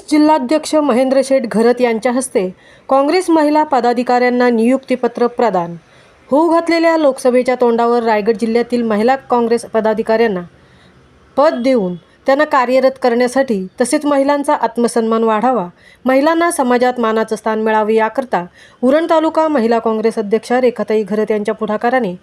जिल्हाध्यक्ष महेंद्र शेठ घरत यांच्या हस्ते काँग्रेस महिला पदाधिकाऱ्यांना नियुक्तीपत्र प्रदान. होऊ घातलेल्या लोकसभेच्या तोंडावर रायगड जिल्ह्यातील महिला काँग्रेस पदाधिकाऱ्यांना पद देऊन त्यांना कार्यरत करण्यासाठी तसेच महिलांचा आत्मसन्मान वाढावा, महिलांना समाजात मानाचं स्थान मिळावे याकरता उरण तालुका महिला काँग्रेस अध्यक्षा रेखाताई घरत यांच्या पुढाकाराने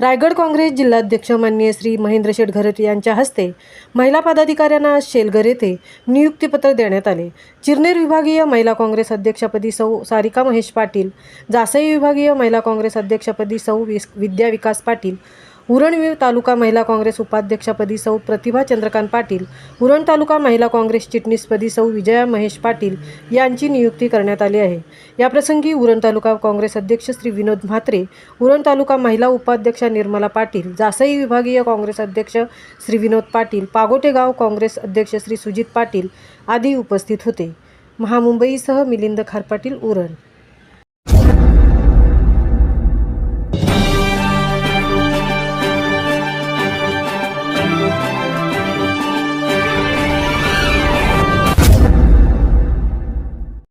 रायगड काँग्रेस जिल्हाध्यक्ष माननीय श्री महेंद्र शेठ घरत यांच्या हस्ते महिला पदाधिकाऱ्यांना शेलघर येथे नियुक्तीपत्र देण्यात आले. चिरनेर विभागीय महिला काँग्रेस अध्यक्षपदी सौ सारिका महेश पाटील, जासई विभागीय महिला काँग्रेस अध्यक्षपदी सौ विद्या विकास पाटील, उरण तालुका महिला काँग्रेस उपाध्यक्षपदी सौ प्रतिभा चंद्रकांत पाटील, उरण तालुका महिला काँग्रेस चिटणीसपदी सौ विजया महेश पाटील यांची नियुक्ती करण्यात आली आहे. याप्रसंगी उरण तालुका काँग्रेस अध्यक्ष श्री विनोद म्हात्रे, उरण तालुका महिला उपाध्यक्ष निर्मला पाटील, जासई विभागीय काँग्रेस अध्यक्ष श्री विनोद पाटील, पागोटे गाव काँग्रेस अध्यक्ष श्री सुजित पाटील आदी उपस्थित होते. महामुंबईसह मिलिंद खारपाटील, उरण.